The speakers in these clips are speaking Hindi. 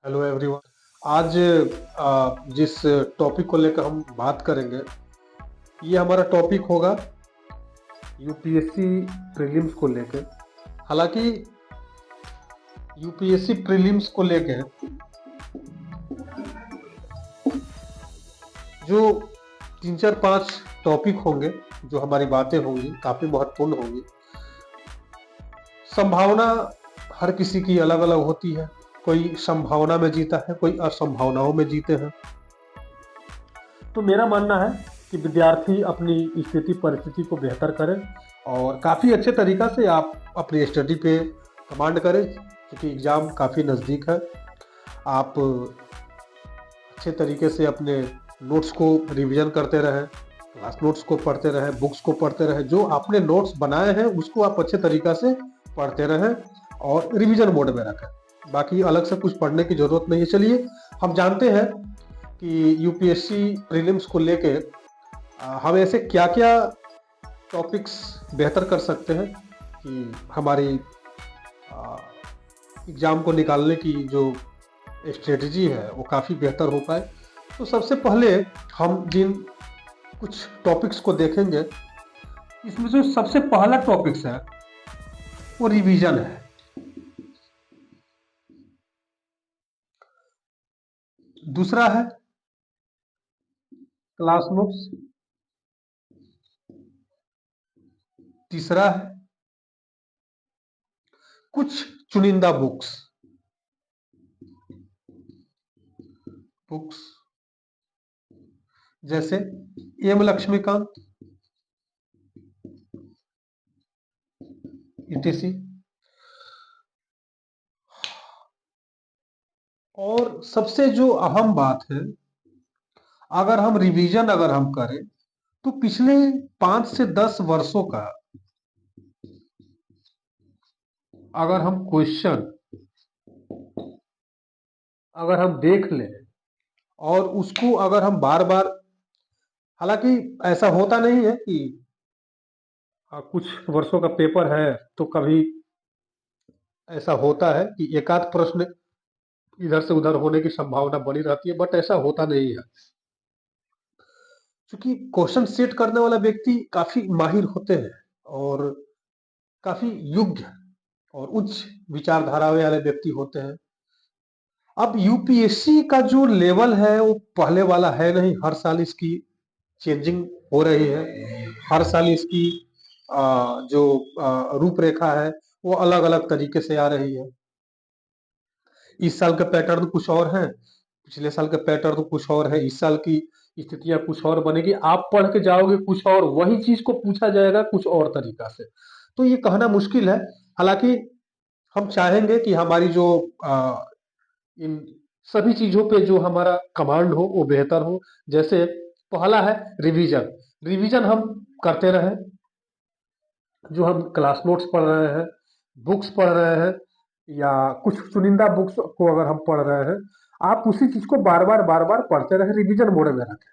Hello everyone. आज जिस टॉपिक को लेकर हम बात करेंगे, ये हमारा टॉपिक होगा यूपीएससी प्रीलिम्स को लेकर। हालांकि यूपीएससी प्रीलिम्स को लेकर जो 3 4 5 टॉपिक होंगे, जो हमारी बातें होंगी, काफ़ी महत्वपूर्ण होंगी। संभावना हर किसी की अलग अलग होती है। कोई संभावना में जीता है, कोई असंभावनाओं में जीते हैं। तो मेरा मानना है कि विद्यार्थी अपनी स्थिति परिस्थिति को बेहतर करें और काफ़ी अच्छे तरीक़ा से आप अपनी स्टडी पे कमांड करें, क्योंकि एग्ज़ाम काफ़ी नज़दीक है। आप अच्छे तरीके से अपने नोट्स को रिवीजन करते रहें, क्लास नोट्स को पढ़ते रहें, बुक्स को पढ़ते रहें। जो आपने नोट्स बनाए हैं उसको आप अच्छे तरीक़ा से पढ़ते रहें और रिवीजन मोड में रखें। बाकी अलग से कुछ पढ़ने की ज़रूरत नहीं है। चलिए, हम जानते हैं कि यूपीएससी प्रीलिम्स को लेके हम ऐसे क्या-क्या टॉपिक्स बेहतर कर सकते हैं कि हमारी एग्ज़ाम को निकालने की जो स्ट्रेटजी है वो काफ़ी बेहतर हो पाए। तो सबसे पहले हम जिन कुछ टॉपिक्स को देखेंगे, इसमें जो सबसे पहला टॉपिक्स है वो रिवीजन है। दूसरा है क्लास नोट्स। तीसरा है कुछ चुनिंदा बुक्स जैसे एम लक्ष्मीकांत, ईटीसी। और सबसे जो अहम बात है, अगर हम रिवीजन करें तो पिछले 5 से 10 वर्षों का अगर हम क्वेश्चन देख लें और उसको अगर हम बार-बार, हालांकि ऐसा होता नहीं है कि कुछ वर्षों का पेपर है तो कभी ऐसा होता है कि एक आध प्रश्न इधर से उधर होने की संभावना बनी रहती है, बट ऐसा होता नहीं है। क्योंकि क्वेश्चन सेट करने वाला व्यक्ति काफ़ी माहिर होते हैं और काफ़ी योग्य और उच्च विचारधारा वाले व्यक्ति होते हैं। अब यूपीएससी का जो लेवल है वो पहले वाला है नहीं। हर साल इसकी चेंजिंग हो रही है। हर साल इसकी जो रूपरेखा है वो अलग-अलग तरीके से आ रही है। इस साल का पैटर्न कुछ और है, पिछले साल का पैटर्न कुछ और है, इस साल की स्थितियाँ कुछ और बनेगी। आप पढ़ के जाओगे कुछ और, वही चीज़ को पूछा जाएगा कुछ और तरीका से। तो ये कहना मुश्किल है। हालाँकि हम चाहेंगे कि हमारी जो इन सभी चीज़ों पे जो हमारा कमांड हो वो बेहतर हो। जैसे पहला है रिवीजन। रिवीजन हम करते रहें। जो हम क्लास नोट्स पढ़ रहे हैं, बुक्स पढ़ रहे हैं या कुछ चुनिंदा बुक्स को अगर हम पढ़ रहे हैं, आप उसी चीज़ को बार-बार पढ़ते रहें, रिवीजन मोड में रखें।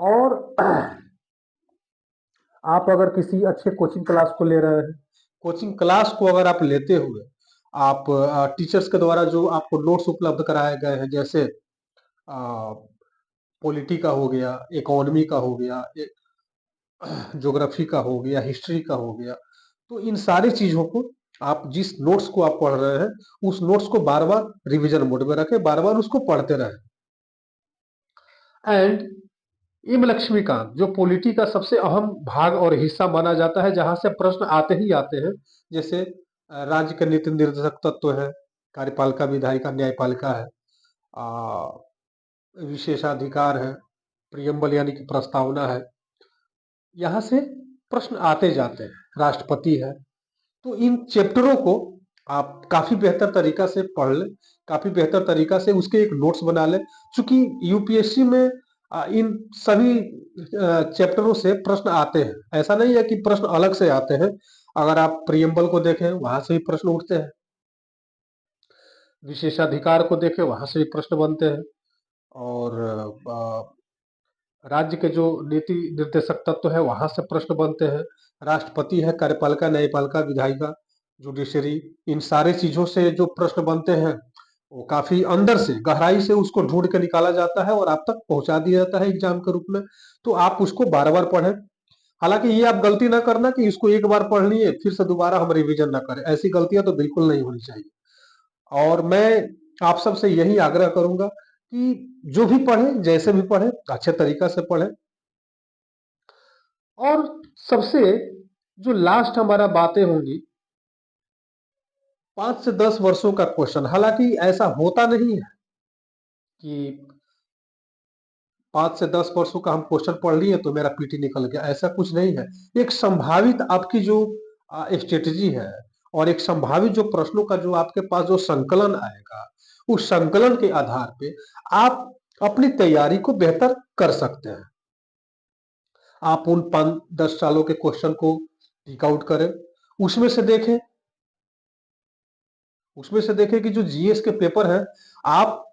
और आप अगर किसी अच्छे कोचिंग क्लास को ले रहे हैं, कोचिंग क्लास को अगर आप लेते हुए आप टीचर्स के द्वारा जो आपको नोट्स उपलब्ध कराए गए हैं, जैसे पॉलिटी का हो गया, इकोनॉमी का हो गया, ज्योग्राफी का हो गया, हिस्ट्री का हो गया, तो इन सारी चीज़ों को आप जिस नोट्स को आप पढ़ रहे हैं, उस नोट्स को बार-बार रिवीजन मोड में रखें, बार-बार उसको पढ़ते रहें। एंड एम लक्ष्मीकांत जो पॉलिटी का सबसे अहम भाग और हिस्सा माना जाता है, जहाँ से प्रश्न आते ही आते हैं। जैसे राज्य के नीति निर्देशक तत्व है, कार्यपालिका, विधायिका, न्यायपालिका है, विशेषाधिकार है, प्रियम्बल यानी कि प्रस्तावना है। यहाँ से प्रश्न आते जाते हैं, राष्ट्रपति है। तो इन चैप्टरों को आप काफ़ी बेहतर तरीका से पढ़ लें, काफ़ी बेहतर तरीका से उसके एक नोट्स बना लें। चूँकि यूपीएससी में इन सभी चैप्टरों से प्रश्न आते हैं। ऐसा नहीं है कि प्रश्न अलग से आते हैं। अगर आप प्रियम्बल को देखें, वहाँ से भी प्रश्न उठते हैं। विशेषाधिकार को देखें, वहाँ से भी प्रश्न बनते हैं। और राज्य के जो नीति निर्देशक तत्व है, वहाँ से प्रश्न बनते हैं। राष्ट्रपति है, कार्यपालिका, न्यायपालिका, विधायिका, जुडिशरी, इन सारी चीज़ों से जो प्रश्न बनते हैं, वो काफी अंदर से गहराई से उसको ढूंढ के निकाला जाता है और आप तक पहुंचा दिया जाता है एग्जाम के रूप में। तो आप उसको बार बार पढ़ें। हालांकि ये आप गलती ना करना कि इसको एक बार पढ़ लिए फिर से दोबारा हम रिवीजन ना करें, ऐसी गलतियां तो बिल्कुल नहीं होनी चाहिए। और मैं आप सबसे यही आग्रह करूंगा कि जो भी पढ़े, जैसे भी पढ़े, अच्छे तरीका से पढ़े। और सबसे जो लास्ट हमारा बातें होंगी, 5 से 10 वर्षों का क्वेश्चन। हालांकि ऐसा होता नहीं है कि 5 से 10 वर्षों का हम क्वेश्चन पढ़ लिए तो मेरा पीटी निकल गया, ऐसा कुछ नहीं है। एक संभावित आपकी जो स्ट्रेटेजी है और एक संभावित जो प्रश्नों का जो आपके पास जो संकलन आएगा, उस संकलन के आधार पे आप अपनी तैयारी को बेहतर कर सकते हैं। आप उन 5-10 सालों के क्वेश्चन को टिक आउट करें, उसमें से देखें उसमें से देखें कि जो जीएस के पेपर हैं, आप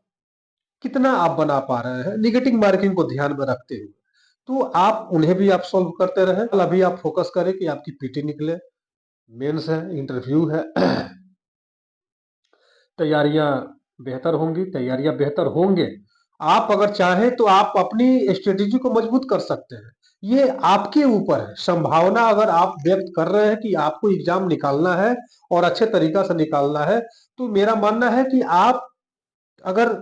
कितना आप बना पा रहे हैं निगेटिव मार्किंग को ध्यान में रखते हुए। तो आप उन्हें भी आप सॉल्व करते रहें। अभी आप फोकस करें कि आपकी पीटी निकले, मेंस है, इंटरव्यू है। तैयारियां बेहतर होंगी, तैयारियां बेहतर होंगे। आप अगर चाहें तो आप अपनी स्ट्रेटेजी को मजबूत कर सकते हैं। ये आपके ऊपर है। संभावना अगर आप व्यक्त कर रहे हैं कि आपको एग्जाम निकालना है और अच्छे तरीका से निकालना है, तो मेरा मानना है कि आप अगर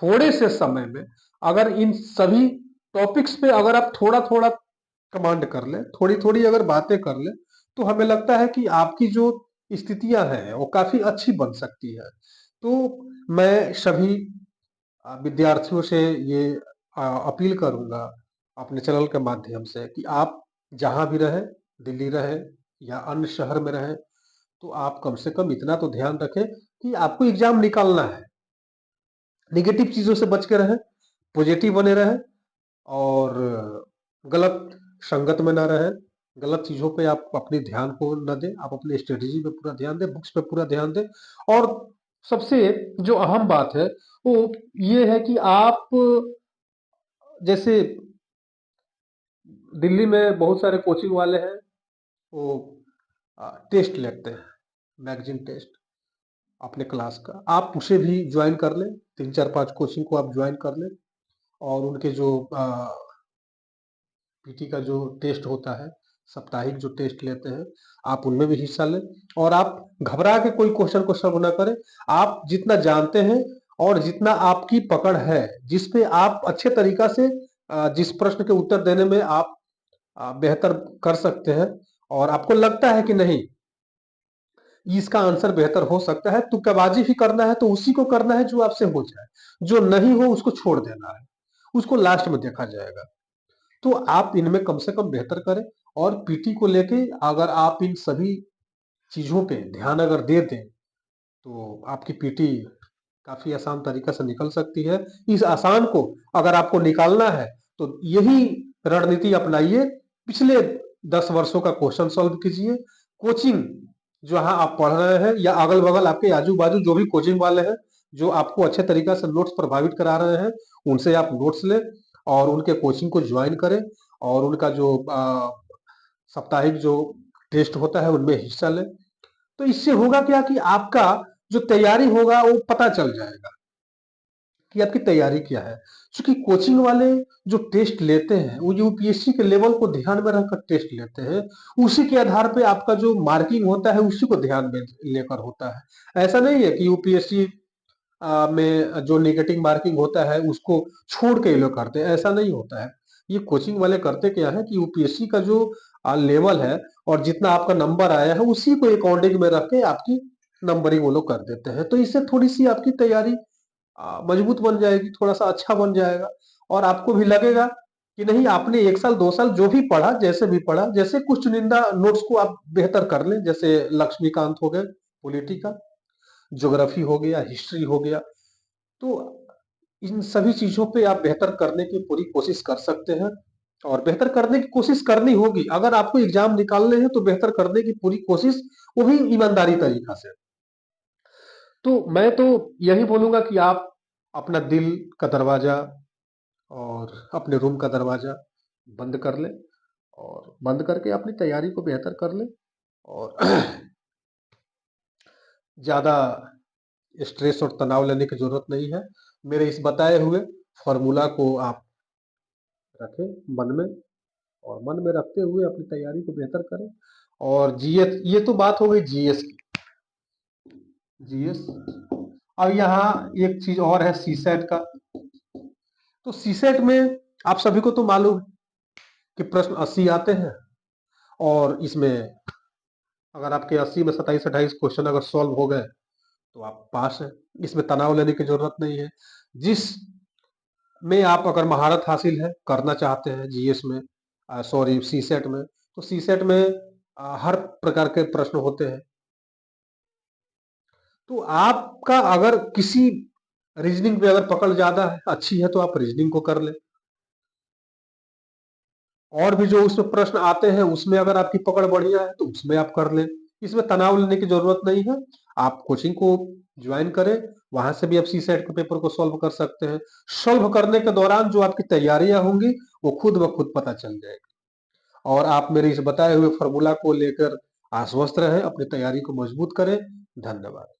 थोड़े से समय में अगर इन सभी टॉपिक्स पे अगर आप थोड़ा थोड़ा कमांड कर ले, थोड़ी थोड़ी अगर बातें कर ले, तो हमें लगता है कि आपकी जो स्थितियां हैं वो काफी अच्छी बन सकती है। तो मैं सभी विद्यार्थियों से ये अपील करूंगा अपने चैनल के माध्यम से कि आप जहां भी रहे, दिल्ली रहे या अन्य शहर में रहे, तो आप कम से कम इतना तो ध्यान रखें कि आपको एग्जाम निकालना है। निगेटिव चीजों से बच के रहें, पॉजिटिव बने रहें और गलत संगत में ना रहें। गलत चीजों पे आप अपने ध्यान को न दें, आप अपनी स्ट्रेटेजी पे पूरा ध्यान दें, बुक्स पे पूरा ध्यान दें। और सबसे जो अहम बात है वो ये है कि आप जैसे दिल्ली में बहुत सारे कोचिंग वाले हैं, वो टेस्ट लेते हैं, मैगजीन टेस्ट अपने क्लास का। आप उसे भी ज्वाइन कर लें, 3-4-5 कोचिंग को आप ज्वाइन कर लें और उनके जो पीटी का जो टेस्ट होता है, साप्ताहिक जो टेस्ट लेते हैं, आप उनमें भी हिस्सा लें। और आप घबरा के कोई क्वेश्चन को सॉल्व ना करें। आप जितना जानते हैं और जितना आपकी पकड़ है, जिस पे आप अच्छे तरीका से जिस प्रश्न के उत्तर देने में आप बेहतर कर सकते हैं और आपको लगता है कि नहीं इसका आंसर बेहतर हो सकता है, तुक्केबाजी भी करना है तो उसी को करना है जो आपसे हो जाए। जो नहीं हो उसको छोड़ देना है, उसको लास्ट में देखा जाएगा। तो आप इनमें कम से कम बेहतर करें। और पीटी को लेके अगर आप इन सभी चीजों पे ध्यान अगर दे दें, तो आपकी पीटी काफी आसान तरीका से निकल सकती है। इस आसान को अगर आपको निकालना है तो यही रणनीति अपनाइए। पिछले 10 वर्षों का क्वेश्चन सॉल्व कीजिए। कोचिंग जहां आप पढ़ रहे हैं या अगल बगल आपके आजू बाजू जो भी कोचिंग वाले हैं, जो आपको अच्छे तरीका से नोट्स प्रभावित करा रहे हैं, उनसे आप नोट्स लें और उनके कोचिंग को ज्वाइन करें और उनका जो साप्ताहिक जो टेस्ट होता है उनमें हिस्सा लें। तो इससे होगा क्या कि आपका जो तैयारी होगा वो पता चल जाएगा कि आपकी तैयारी क्या है। क्योंकि कोचिंग वाले जो टेस्ट लेते हैं वो यूपीएससी के लेवल को ध्यान में रखकर टेस्ट लेते हैं। उसी के आधार पे आपका जो मार्किंग होता है उसी को ध्यान में लेकर होता है। ऐसा नहीं है कि यूपीएससी में जो नेगेटिव मार्किंग होता है उसको छोड़ के ये लोग करते हैं, ऐसा नहीं होता है। ये कोचिंग वाले करते क्या है कि यूपीएससी का जो लेवल है और जितना आपका नंबर आया है उसी को अकॉर्डिंग में रख के आपकी नंबरिंग वो लोग कर देते हैं। तो इससे थोड़ी सी आपकी तैयारी मजबूत बन जाएगी, थोड़ा सा अच्छा बन जाएगा और आपको भी लगेगा कि नहीं आपने 1 साल 2 साल जो भी पढ़ा, जैसे भी पढ़ा, जैसे कुछ चुनिंदा नोट्स को आप बेहतर कर लें, जैसे लक्ष्मीकांत हो गए, पॉलिटी का, ज्योग्राफी हो गया, हिस्ट्री हो गया। तो इन सभी चीजों पे आप बेहतर करने की पूरी कोशिश कर सकते हैं और बेहतर करने की कोशिश करनी होगी। अगर आपको एग्जाम निकालने हैं तो बेहतर करने की पूरी कोशिश, वो भी ईमानदारी तरीका से। तो मैं तो यही बोलूंगा कि आप अपना दिल का दरवाजा और अपने रूम का दरवाजा बंद कर लें और बंद करके अपनी तैयारी को बेहतर कर लें और ज्यादा स्ट्रेस और तनाव लेने की जरूरत नहीं है। मेरे इस बताए हुए फॉर्मूला को आप रखें मन में, और मन में रखते हुए अपनी तैयारी को बेहतर करें। और जीएस, ये तो बात हो गई जीएस की। जीएस, अब यहाँ एक चीज और है सीसेट का। तो सीसेट में आप सभी को तो मालूम है कि प्रश्न 80 आते हैं, और इसमें अगर आपके 80 में 27-28 क्वेश्चन अगर सॉल्व हो गए तो आप पास हैं। इसमें तनाव लेने की जरूरत नहीं है। जिस में आप अगर महारत हासिल है करना चाहते हैं जीएस में, सॉरी सीसेट में, तो सीसेट में हर प्रकार के प्रश्न होते हैं। तो आपका अगर किसी रीजनिंग पे अगर पकड़ ज्यादा है, अच्छी है, तो आप रीजनिंग को कर ले। और भी जो उसमें प्रश्न आते हैं उसमें अगर आपकी पकड़ बढ़िया है तो उसमें आप कर ले। इसमें तनाव लेने की जरूरत नहीं है। आप कोचिंग को ज्वाइन करें, वहां से भी आप सी सेट के पेपर को सॉल्व कर सकते हैं। सॉल्व करने के दौरान जो आपकी तैयारियां होंगी वो खुद ब खुद पता चल जाएगी। और आप मेरे इस बताए हुए फॉर्मूला को लेकर आश्वस्त रहें, अपनी तैयारी को मजबूत करें। धन्यवाद।